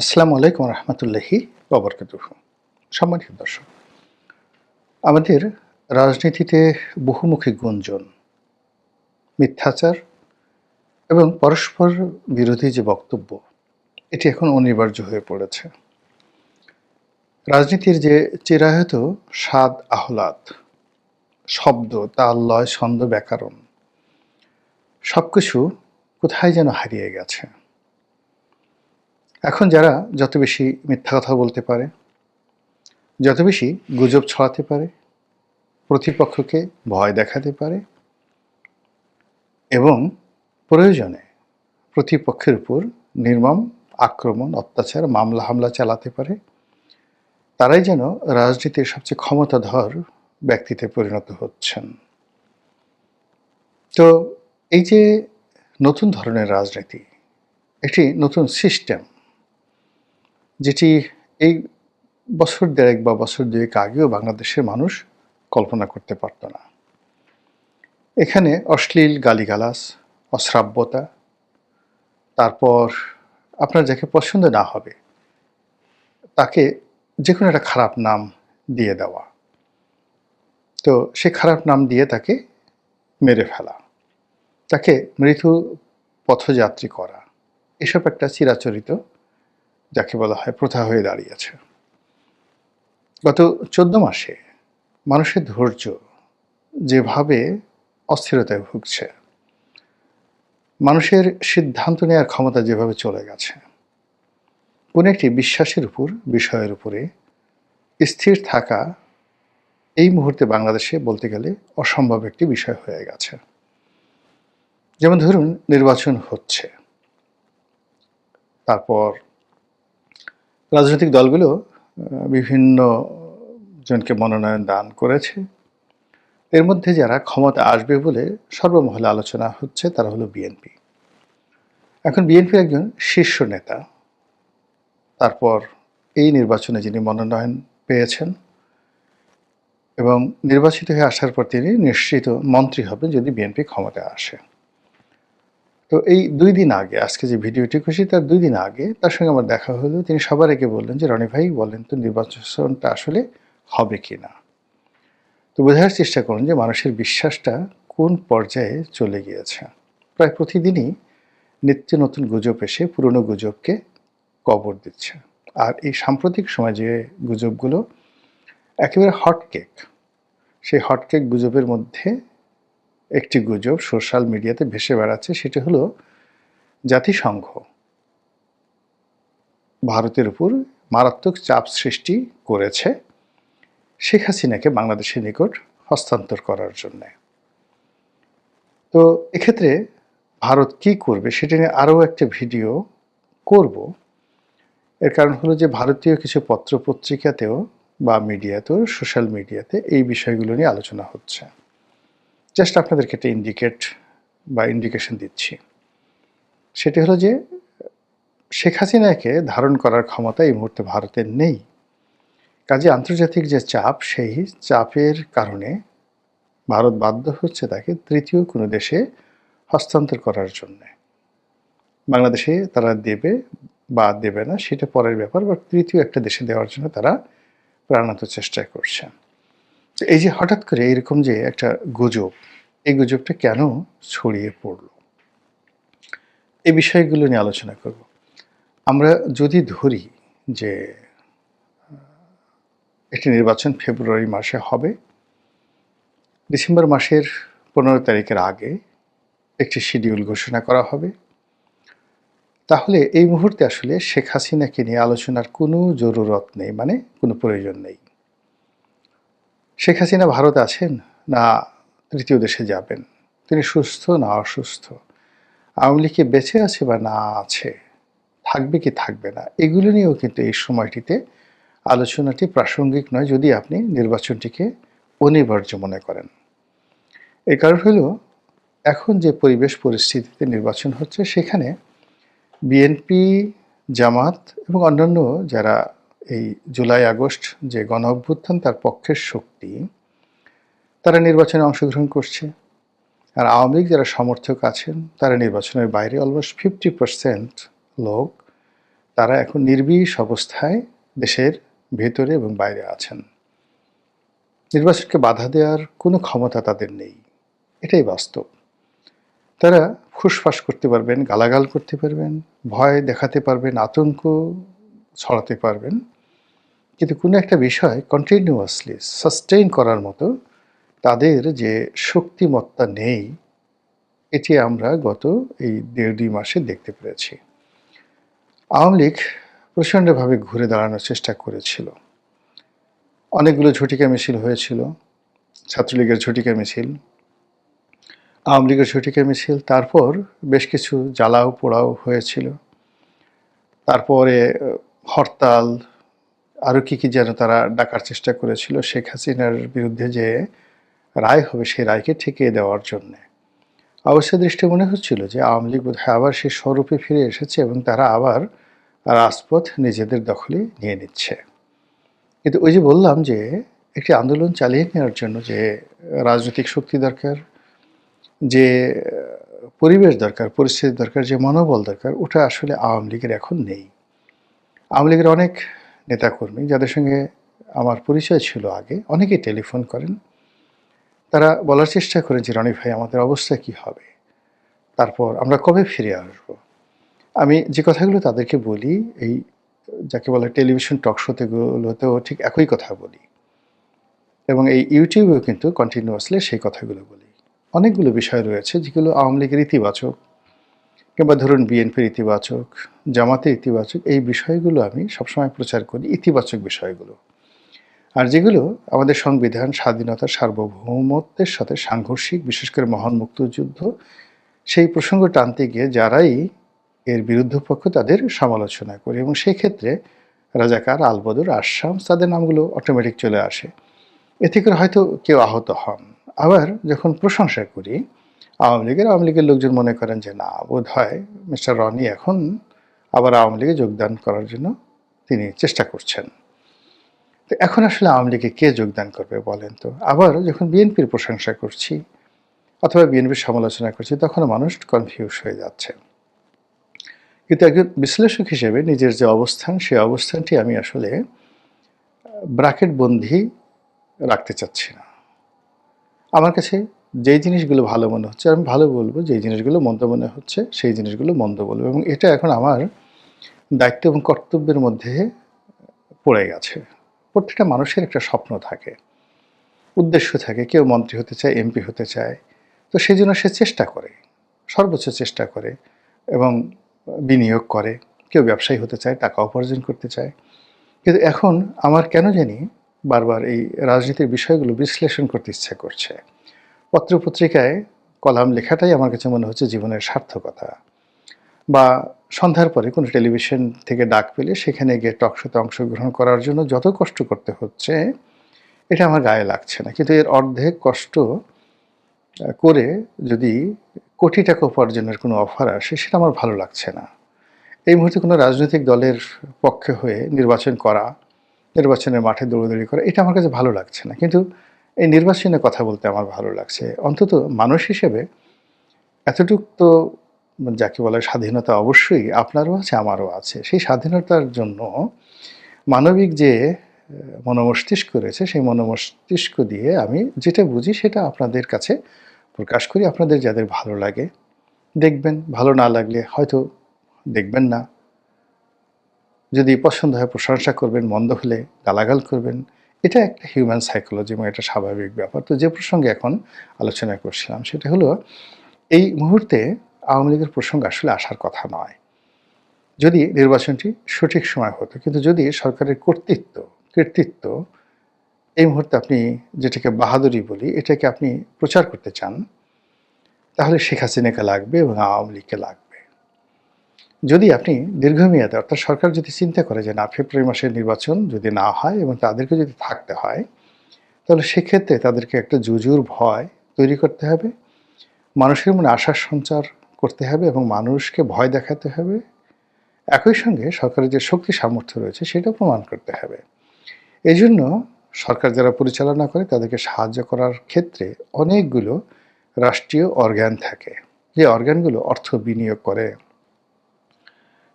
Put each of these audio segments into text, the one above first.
আসসালামু আলাইকুম রহমতুল্লাহি ওবরকাতুহু। সম্মানিত দর্শক, আমাদের রাজনীতিতে বহুমুখী গুঞ্জন, মিথ্যাচার এবং পরস্পর বিরোধী যে বক্তব্য, এটি এখন অনিবার্য হয়ে পড়েছে। রাজনীতির যে চিরায়ত স্বাদ আহ্লাদ, শব্দ, তাল, লয়, ছন্দ, ব্যাকরণ সবকিছু কোথায় যেন হারিয়ে গেছে। এখন যারা যত বেশি মিথ্যা কথা বলতে পারে, যত বেশি গুজব ছড়াতে পারে, প্রতিপক্ষকে ভয় দেখাতে পারে এবং প্রয়োজনে প্রতিপক্ষের উপর নির্মম আক্রমণ, অত্যাচার, মামলা হামলা চালাতে পারে, তারাই যেন রাজনীতির সবচেয়ে ক্ষমতাধর ব্যক্তিতে পরিণত হচ্ছেন। তো এই যে নতুন ধরনের রাজনীতি, একটি নতুন সিস্টেম, যেটি এই বছর দেড়েক বা বছর দুয়েক আগেও বাংলাদেশের মানুষ কল্পনা করতে পারত না। এখানে অশ্লীল গালিগালাজ, অশ্রাব্যতা, তারপর আপনার যাকে পছন্দ না হবে তাকে যে কোনো একটা খারাপ নাম দিয়ে দেওয়া, তো সে খারাপ নাম দিয়ে তাকে মেরে ফেলা, তাকে মৃত্যু পথযাত্রী করা, এসব একটা চিরাচরিত যাকে বলা হয় প্রথা হয়ে দাঁড়িয়েছে। গত 14 মাসে মানুষের ধৈর্য যেভাবে অস্থিরতায় ভুগছে, মানুষের সিদ্ধান্ত নেওয়ার ক্ষমতা যেভাবে চলে গেছে, কোন একটি বিশ্বাসের উপর, বিষয়ের উপরে স্থির থাকা এই মুহূর্তে বাংলাদেশে বলতে গেলে অসম্ভব একটি বিষয় হয়ে গেছে। যেমন ধরুন, নির্বাচন হচ্ছে, তারপর রাজনৈতিক দলগুলো বিভিন্ন জনকে মনোনয়ন দান করেছে। এর মধ্যে যারা ক্ষমতা আসবে বলে সর্বমহলে আলোচনা হচ্ছে তারা হলো বিএনপি। এখন বিএনপির একজন শীর্ষ নেতা, তারপর এই নির্বাচনে যিনি মনোনয়ন পেয়েছেন এবং নির্বাচিত হয়ে আসার পর তিনি নিশ্চিত মন্ত্রী হবেন যদি বিএনপি ক্ষমতায় আসে। তো এই 2 দিন আগে, আজকে যে ভিডিওটি করছি তার 2 দিন আগে তার সঙ্গে আমার দেখা হলো। তিনি সবার আগে বললেন যে, রনি ভাই বলেন তো নির্বাচনটা আসলে হবে কিনা। তো বোঝার চেষ্টা করুন যে মানুষের বিশ্বাসটা কোন পর্যায়ে চলে গিয়েছে। প্রায় প্রতিদিনই নিত্য নতুন গুজব এসে পুরনো গুজবকে কবর দিচ্ছে। আর এই সাম্প্রতিক সময় যে গুজবগুলো একেবারে হটকেক, সেই হটকেক গুজবের মধ্যে একটি গুজব সোশ্যাল মিডিয়াতে ভেসে বেড়াচ্ছে, সেটি হলো জাতিসংঘ ভারতের উপর মারাত্মক চাপ সৃষ্টি করেছে শেখ হাসিনাকে বাংলাদেশের নিকট হস্তান্তর করার জন্য। তো এক্ষেত্রে ভারত কি করবে সেটা নিয়ে আরও একটা ভিডিও করব। এর কারণ হলো যে ভারতীয় কিছু পত্রপত্রিকাতেও বা মিডিয়াতেও, সোশ্যাল মিডিয়াতে এই বিষয়গুলো নিয়ে আলোচনা হচ্ছে। জাস্ট আপনাদেরকে একটা ইন্ডিকেশন দিচ্ছি। সেটি হলো যে শেখ হাসিনাকে ধারণ করার ক্ষমতা এই মুহূর্তে ভারতের নেই। কাজে আন্তর্জাতিক যে চাপ, সেই চাপের কারণে ভারত বাধ্য হচ্ছে তাকে তৃতীয় কোনো দেশে হস্তান্তর করার জন্যে। বাংলাদেশে তারা দেবে বা দেবে না সেটা পরের ব্যাপার, বা তৃতীয় একটা দেশে দেওয়ার জন্য তারা প্রাণান্ত চেষ্টা করছে। তো এই যে হঠাৎ করে এরকম যে একটা গুজব, এই গুজবটা কেন ছড়িয়ে পড়ল, এই বিষয়গুলো নিয়ে আলোচনা করব। আমরা যদি ধরি যে একটি নির্বাচন ফেব্রুয়ারি মাসে হবে, ডিসেম্বর মাসের 15 তারিখের আগে একটি শিডিউল ঘোষণা করা হবে, তাহলে এই মুহূর্তে আসলে শেখ হাসিনাকে নিয়ে আলোচনার কোনো জরুরত নেই, মানে কোনো প্রয়োজন নেই। শেখ হাসিনা ভারতে আছেন না তৃতীয় দেশে যাবেন, তিনি সুস্থ না অসুস্থ, আওয়ামী লীগে বেঁচে আছে বা না আছে, থাকবে কি থাকবে না, এগুলো নিয়েও কিন্তু এই সময়টিতে আলোচনাটি প্রাসঙ্গিক নয় যদি আপনি নির্বাচনটিকে অনিবার্য মনে করেন। এর কারণ হলো এখন যে পরিবেশ পরিস্থিতিতে নির্বাচন হচ্ছে, সেখানে বিএনপি, জামাত এবং অন্যান্য যারা এই জুলাই আগস্ট যে গণ অভ্যুত্থান তার পক্ষের শক্তি, তারা নির্বাচনে অংশগ্রহণ করছে। আর আওয়ামী লীগ যারা সমর্থক আছেন তারা নির্বাচনের বাইরে। অলমোস্ট 50% লোক তারা এখন নির্বিষ অবস্থায় দেশের ভেতরে এবং বাইরে আছেন। নির্বাচনকে বাধা দেওয়ার কোনো ক্ষমতা তাদের নেই, এটাই বাস্তব। তারা ফুসফাস করতে পারবেন, গালাগাল করতে পারবেন, ভয় দেখাতে পারবেন, আতঙ্ক ছড়াতে পারবেন, কিন্তু কোনো একটা বিষয় কন্টিনিউয়াসলি সাস্টেইন করার মতো তাদের যে শক্তিমত্তা নেই, এটি আমরা গত এই ১.৫-২ মাসে দেখতে পেরেছি। আওয়ামী লীগ প্রচণ্ডভাবে ঘুরে দাঁড়ানোর চেষ্টা করেছিল। অনেকগুলো ঝটিকা মিছিল হয়েছিল, ছাত্রলীগের ঝটিকা মিছিল, আওয়ামী লীগের ঝটিকা মিছিল, তারপর বেশ কিছু জ্বালাও পোড়াও হয়েছিল। তারপরে হরতাল, আরও কী যেন তারা ডাকার চেষ্টা করেছিল শেখ হাসিনার বিরুদ্ধে যে রায় হবে সেই রায়কে ঠেকিয়ে দেওয়ার জন্যে। অবশ্য দৃষ্টি মনে হচ্ছিল যে আওয়ামী লীগ বোধহয় আবার সেই স্বরূপে ফিরে এসেছে এবং তারা আবার রাজপথ নিজেদের দখলে নিয়ে নিচ্ছে। কিন্তু ওই যে বললাম যে একটি আন্দোলন চালিয়ে নেওয়ার জন্য যে রাজনৈতিক শক্তি দরকার, যে পরিবেশ দরকার, পরিস্থিতি দরকার, যে মনোবল দরকার, ওটা আসলে আওয়ামী লীগের এখন নেই। আওয়ামী লীগের অনেক নেতাকর্মী যাদের সঙ্গে আমার পরিচয় ছিল আগে, অনেকেই টেলিফোন করেন। তারা বলার চেষ্টা করেন যে রনি ভাই, আমাদের অবস্থা কী হবে, তারপর আমরা কবে ফিরে আসব। আমি যে কথাগুলো তাদেরকে বলি, এই যাকে বলে টেলিভিশন টক শোতে গুলোতেও ঠিক একই কথা বলি, এবং এই ইউটিউবেও কিন্তু কন্টিনিউয়াসলি সেই কথাগুলো বলি। অনেকগুলো বিষয় রয়েছে যেগুলো আওয়ামী লীগের ইতিবাচক, কিংবা ধরুন বিএনপির ইতিবাচক, জামাতের ইতিবাচক, এই বিষয়গুলো আমি সবসময় প্রচার করি, ইতিবাচক বিষয়গুলো। আর যেগুলো আমাদের সংবিধান, স্বাধীনতা, সার্বভৌমত্বের সাথে সাংঘর্ষিক, বিশেষ করে মহান মুক্তিযুদ্ধ, সেই প্রসঙ্গ টানতে গিয়ে যারাই এর বিরুদ্ধ পক্ষ তাদের সমালোচনা করি, এবং সেই ক্ষেত্রে রাজাকার, আলবদর, আশামস, তাদের নামগুলো অটোমেটিক চলে আসে। এতে করে হয়তো কেউ আহত হন। আবার যখন প্রশংসা করি আওয়ামী লীগের লোকজন মনে করেন যে না, বোধ হয় মিস্টার রনি এখন আবার আওয়ামী লীগে যোগদান করার জন্য তিনি চেষ্টা করছেন। তো এখন আসলে আওয়ামী লীগে কে যোগদান করবে বলেন তো? আবার যখন বিএনপির প্রশংসা করছি অথবা বিএনপির সমালোচনা করছি, তখন মানুষ কনফিউজ হয়ে যাচ্ছে। কিন্তু একজন বিশ্লেষক হিসেবে নিজের যে অবস্থান, সেই অবস্থানটি আমি আসলে ব্র্যাকেট বন্দি রাখতে চাচ্ছি না। আমার কাছে যেই জিনিসগুলো ভালো মনে হচ্ছে আমি ভালো বলবো, যেই জিনিসগুলো মন্দ মনে হচ্ছে সেই জিনিসগুলো মন্দ বলবো, এবং এটা এখন আমার দায়িত্ব এবং কর্তব্যের মধ্যে পড়ে গেছে। প্রত্যেকটা মানুষের একটা স্বপ্ন থাকে, উদ্দেশ্য থাকে। কেউ মন্ত্রী হতে চায়, এমপি হতে চায়, তো সেই জন্য সে চেষ্টা করে, সর্বোচ্চ চেষ্টা করে এবং বিনিয়োগ করে। কেউ ব্যবসায়ী হতে চায়, টাকা উপার্জন করতে চায়। কিন্তু এখন আমার কেন জানি বারবার এই রাজনীতির বিষয়গুলো বিশ্লেষণ করতে ইচ্ছা করছে। পত্রপত্রিকায় কলাম লেখাটাই আমার কাছে মনে হচ্ছে জীবনের সার্থকতা। বা সন্ধ্যার পরে কোনো টেলিভিশন থেকে ডাক পেলে সেখানে গিয়ে টক শোতে অংশগ্রহণ করার জন্য যত কষ্ট করতে হচ্ছে, এটা আমার গায়ে লাগছে না। কিন্তু এর অর্ধেক কষ্ট করে যদি কোটি টাকা উপার্জনের কোনো অফার আসে, সেটা আমার ভালো লাগছে না। এই মুহূর্তে কোনো রাজনৈতিক দলের পক্ষে হয়ে নির্বাচন করা, নির্বাচনের মাঠে দৌড়াদৌড়ি করা, এটা আমার কাছে ভালো লাগছে না। কিন্তু এই নির্বাচনে কথা বলতে আমার ভালো লাগছে। অন্তত মানুষ হিসেবে এতটুক তো, যাকে বলে স্বাধীনতা, অবশ্যই আপনারও আছে, আমারও আছে। সেই স্বাধীনতার জন্য মানবিক যে মনোমস্তিষ্ক রয়েছে, সেই মনোমস্তিষ্ক দিয়ে আমি যেটা বুঝি সেটা আপনাদের কাছে প্রকাশ করি। আপনাদের যাদের ভালো লাগে দেখবেন, ভালো না লাগলে হয়তো দেখবেন না। যদি পছন্দ হয় প্রশংসা করবেন, মন্দ হলে গালাগাল করবেন। এটা একটা হিউম্যান সাইকোলজি এবং এটা স্বাভাবিক ব্যাপার। তো যে প্রসঙ্গে এখন আলোচনা করছিলাম সেটা হলো, এই মুহূর্তে আওয়ামী লীগের প্রসঙ্গ আসলে আসার কথা নয়। যদি নির্বাচনটি সঠিক সময় হতো, কিন্তু যদি সরকারের কৃতিত্ব এই মুহূর্তে আপনি যেটাকে বাহাদুরি বলি, এটাকে আপনি প্রচার করতে চান, তাহলে শেখ হাসিনাকে লাগবে এবং আওয়ামী লীগকে লাগবে। যদি আপনি দীর্ঘমেয়াদে, অর্থাৎ সরকার যদি চিন্তা করে যে না, ফেব্রুয়ারি মাসের নির্বাচন যদি না হয় এবং তাদেরকে যদি থাকতে হয়, তাহলে সেক্ষেত্রে তাদেরকে একটা জুজুর ভয় তৈরি করতে হবে, মানুষের মনে আশার সঞ্চার করতে হবে এবং মানুষকে ভয় দেখাতে হবে। একই সঙ্গে সরকারের যে শক্তি সামর্থ্য রয়েছে সেটা প্রমাণ করতে হবে। এই জন্য সরকার যারা পরিচালনা করে তাদেরকে সাহায্য করার ক্ষেত্রে অনেকগুলো রাষ্ট্রীয় অর্গান থাকে, যে অর্গানগুলো অর্থ বিনিয়োগ করে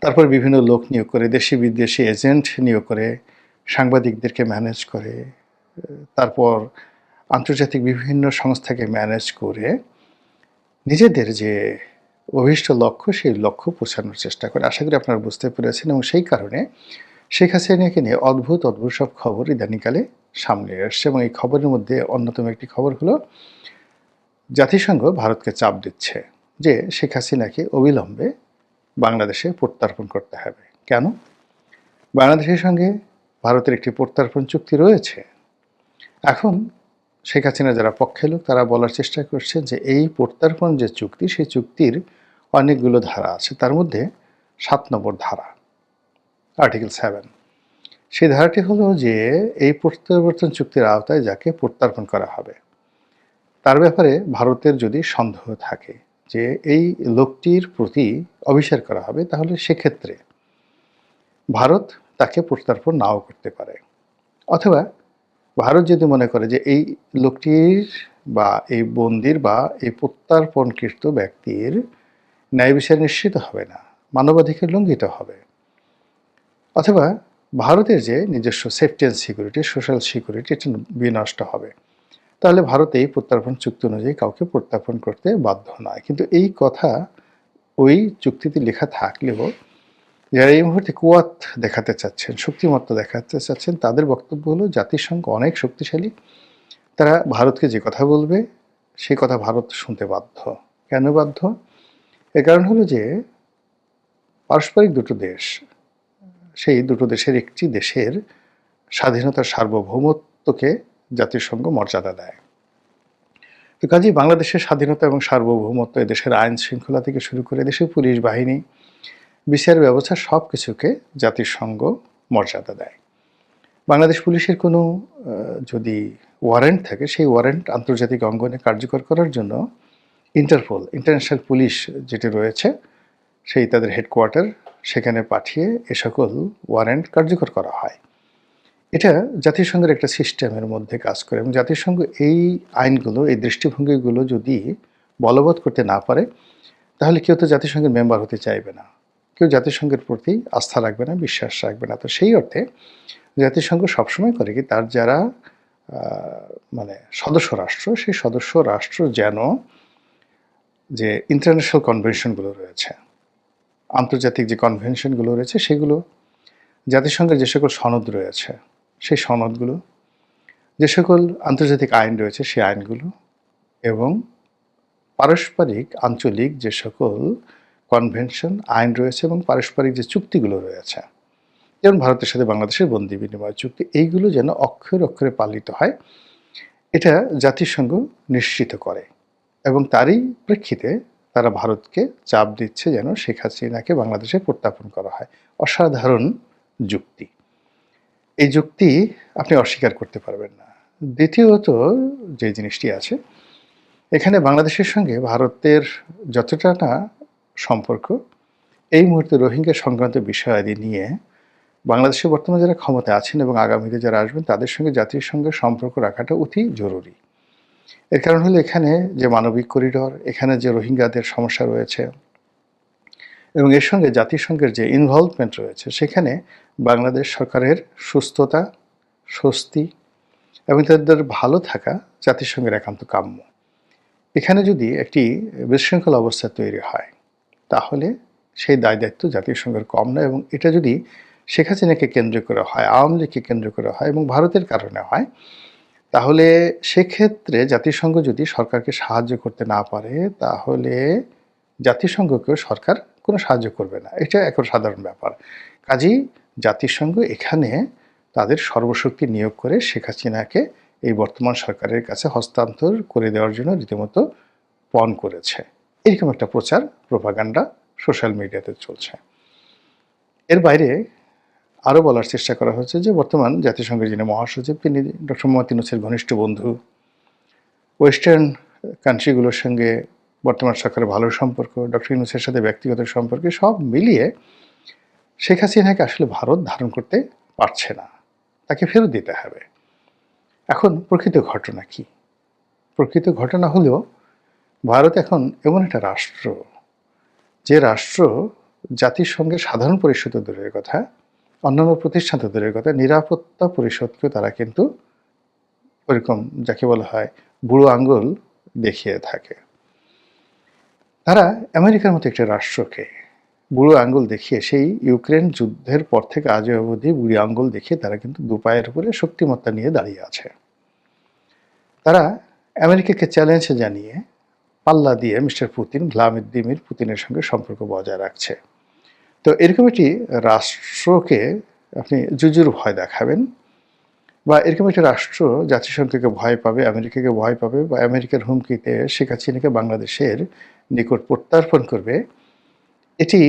তারপর বিভিন্ন লোক নিয়োগ করে, দেশি বিদেশি এজেন্ট নিয়োগ করে, সাংবাদিকদেরকে ম্যানেজ করে, তারপর আন্তর্জাতিক বিভিন্ন সংস্থাকে ম্যানেজ করে নিজেদের যে অভীষ্ট লক্ষ্য, সেই লক্ষ্য পৌঁছানোর চেষ্টা করে। আশা করি আপনারা বুঝতে পেরেছেন এবং সেই কারণে শেখ হাসিনাকে নিয়ে অদ্ভুত সব খবর ইদানিংকালে সামনে আসছে এবং এই খবরের মধ্যে অন্যতম একটি খবর হলো জাতিসংঘ ভারতকে চাপ দিচ্ছে যে শেখ হাসিনাকে অবিলম্বে বাংলাদেশে প্রত্যার্পণ করতে হবে। কেন? বাংলাদেশের সঙ্গে ভারতের একটি প্রত্যার্পণ চুক্তি রয়েছে। এখন শেখ হাসিনা যারা পক্ষে লোক তারা বলার চেষ্টা করছেন যে এই প্রত্যার্পণ যে চুক্তি, সেই চুক্তির অনেকগুলো ধারা আছে। তার মধ্যে ৭ নম্বর ধারা, আর্টিকেল 7, সেই ধারাটি হলো যে এই প্রত্যাবর্তন চুক্তির আওতায় যাকে প্রত্যার্পণ করা হবে তার ব্যাপারে ভারতের যদি সন্দেহ থাকে যে এই লোকটির প্রতি অবিচার করা হবে, তাহলে সেক্ষেত্রে ভারত তাকে প্রত্যার্পণ নাও করতে পারে। অথবা ভারত যদি মনে করে যে এই লোকটির বা এই বন্দির বা এই প্রত্যার্পণকৃত ব্যক্তির ন্যায় বিচার নিশ্চিত হবে না, মানবাধিকার লঙ্ঘিত হবে, অথবা ভারতের যে নিজস্ব safety and security, social security, এটা বিনষ্ট হবে, তাহলে ভারত এই প্রত্যার্পণ চুক্তি অনুযায়ী কাউকে প্রত্যার্পণ করতে বাধ্য নয়। কিন্তু এই কথা ওই চুক্তিতে লেখা থাকলেও যারা এই মুহূর্তে কুয়াত দেখাতে চাচ্ছেন, শক্তিমত্তা দেখাতে চাচ্ছেন, তাদের বক্তব্য হলো জাতিসংঘ অনেক শক্তিশালী, তারা ভারতকে যে কথা বলবে সেই কথা ভারত শুনতে বাধ্য। কেন বাধ্য? এর কারণ হলো যে পারস্পরিক দুটো দেশ, সেই দুটো দেশের একটি দেশের স্বাধীনতার সার্বভৌমত্বকে জাতিসংঘ মর্যাদা দেয়। তো কাজেই বাংলাদেশের স্বাধীনতা এবং সার্বভৌমত্ব, এদেশের আইন শৃঙ্খলা থেকে শুরু করে দেশের পুলিশ বাহিনী, বিচার ব্যবস্থা সব কিছুকে জাতিসংঘ মর্যাদা দেয়। বাংলাদেশ পুলিশের কোনো যদি ওয়ারেন্ট থাকে, সেই ওয়ারেন্ট আন্তর্জাতিক অঙ্গনে কার্যকর করার জন্য ইন্টারপোল, ইন্টারন্যাশনাল পুলিশ যেটি রয়েছে, সেই তাদের হেডকোয়ার্টার সেখানে পাঠিয়ে এ সকল ওয়ারেন্ট কার্যকর করা হয়। এটা জাতিসংঘের একটা সিস্টেমের মধ্যে কাজ করে এবং জাতিসংঘ এই আইনগুলো, এই দৃষ্টিভঙ্গিগুলো যদি বলবৎ করতে না পারে, তাহলে কেউ তো জাতিসংঘের মেম্বার হতে চাইবে না, কেউ জাতিসংঘের প্রতি আস্থা রাখবে না, বিশ্বাস রাখবে না। তো সেই অর্থে জাতিসংঘ সবসময় করে কি, তার যারা মানে সদস্য রাষ্ট্র, সেই সদস্য রাষ্ট্র যেন যে ইন্টারন্যাশনাল কনভেনশনগুলো রয়েছে, আন্তর্জাতিক যে কনভেনশনগুলো রয়েছে, সেগুলো, জাতিসংঘের যে সকল সনদ রয়েছে সেই সনদগুলো, যে সকল আন্তর্জাতিক আইন রয়েছে সেই আইনগুলো, এবং পারস্পরিক আঞ্চলিক যে সকল কনভেনশন আইন রয়েছে এবং পারস্পরিক যে চুক্তিগুলো রয়েছে, যেমন ভারতের সাথে বাংলাদেশের বন্দি বিনিময় চুক্তি, এইগুলো যেন অক্ষরে অক্ষরে পালিত হয়, এটা জাতিসংঘ নিশ্চিত করে এবং তারই প্রেক্ষিতে তারা ভারতকে চাপ দিচ্ছে যেন শেখ হাসিনাকে বাংলাদেশে প্রত্যার্পণ করা হয়। অসাধারণ যুক্তি। এই যুক্তি আপনি অস্বীকার করতে পারবেন না। দ্বিতীয়ত যে জিনিসটি আছে, এখানে বাংলাদেশের সঙ্গে ভারতের যতটা না সম্পর্ক, এই মুহূর্তে রোহিঙ্গা সংক্রান্ত বিষয়াদি নিয়ে বাংলাদেশে বর্তমানে যারা ক্ষমতায় আছেন এবং আগামীতে যারা আসবেন তাদের সঙ্গে জাতিসংঘের সম্পর্ক রাখাটা অতি জরুরি। এর কারণ হলো এখানে যে মানবিক করিডর, এখানে যে রোহিঙ্গাদের সমস্যা রয়েছে এবং এর সঙ্গে জাতিসংঘের যে ইনভলভমেন্ট রয়েছে, সেখানে বাংলাদেশ সরকারের সুস্থতা, স্বস্তি এবং তাদের ভালো থাকা জাতিসংঘের একান্ত কাম্য। এখানে যদি একটি বিশৃঙ্খল অবস্থা তৈরি হয়, তাহলে সেই দায় দায়িত্ব জাতিসংঘের কম নয় এবং এটা যদি শেখ হাসিনাকে কেন্দ্র করে হয়, আওয়ামী লীগকে কেন্দ্র করে হয় এবং ভারতের কারণে হয়, তাহলে সেক্ষেত্রে জাতিসংঘ যদি সরকারকে সাহায্য করতে না পারে, তাহলে জাতিসংঘকেও সরকার কোনো সাহায্য করবে না। এটা এখন সাধারণ ব্যাপার। কাজেই জাতিসংঘ এখানে তাদের সর্বশক্তি নিয়োগ করে শেখ হাসিনাকে এই বর্তমান সরকারের কাছে হস্তান্তর করে দেওয়ার জন্য রীতিমতো পণ করেছে। এরকম একটা প্রচার, প্রোপাগান্ডা সোশ্যাল মিডিয়াতে চলছে। এর বাইরে আরও বলার চেষ্টা করা হচ্ছে যে বর্তমান জাতিসংঘের যিনি মহাসচিব, তিনি ডক্টর মোহাম্মদ ইউনূসের ঘনিষ্ঠ বন্ধু। ওয়েস্টার্ন কান্ট্রিগুলোর সঙ্গে বর্তমান সরকারের ভালো সম্পর্ক, ডক্টর ইউনূসের সাথে ব্যক্তিগত সম্পর্কে, সব মিলিয়ে শেখ হাসিনাকে আসলে ভারত ধারণ করতে পারছে না, তাকে ফেরত দিতে হবে। এখন প্রকৃত ঘটনা কি? প্রকৃত ঘটনা হলো ভারত এখন এমন একটা রাষ্ট্র, যে রাষ্ট্র জাতিসংঘের সাধারণ পরিষদ তো দূরের কথা, অন্যান্য প্রতিষ্ঠান তো দূরের কথা, নিরাপত্তা পরিষদকেও তারা কিন্তু ওইরকম যাকে বলা হয় বুড়ো আঙ্গুল দেখিয়ে থাকে। তারা আমেরিকার মতো একটা রাষ্ট্রকে বুড়ো আঙ্গুল দেখিয়ে সেই ইউক্রেন যুদ্ধের পর থেকে আজ অবধি বুড়ি আঙ্গুল দেখিয়ে তারা কিন্তু দুপায়ের উপরে শক্তিমত্তা নিয়ে দাঁড়িয়ে আছে। তারা আমেরিকাকে চ্যালেঞ্জ জানিয়ে পাল্লা দিয়ে মিস্টার পুতিন, ভ্লাদিমির পুতিনের সঙ্গে সম্পর্ক বজায় রাখছে। তো এরকম একটি রাষ্ট্রকে আপনি জুজুর ভয় দেখাবেন, বা এরকম একটি রাষ্ট্র জাতিসংঘকে ভয় পাবে, আমেরিকাকে ভয় পাবে, বা আমেরিকার হুমকিতে শেখ হাসিনাকে বাংলাদেশের নিকট প্রত্যর্পণ করবে, এটি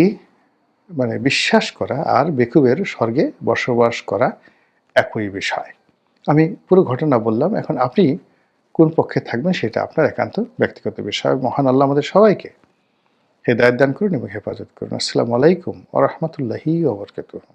মানে বিশ্বাস করা আর বেকুবের স্বর্গে বসবাস করা একই বিষয়। আমি পুরো ঘটনা বললাম, এখন আপনি কোন পক্ষে থাকবেন সেটা আপনার একান্ত ব্যক্তিগত বিষয়। মহান আল্লাহ আমাদের সবাইকে হেদায়েত দান করুন এবং হেফাজত করুন। আসসালামু আলাইকুম ওয়া রাহমাতুল্লাহি ওয়া বারাকাতুহু।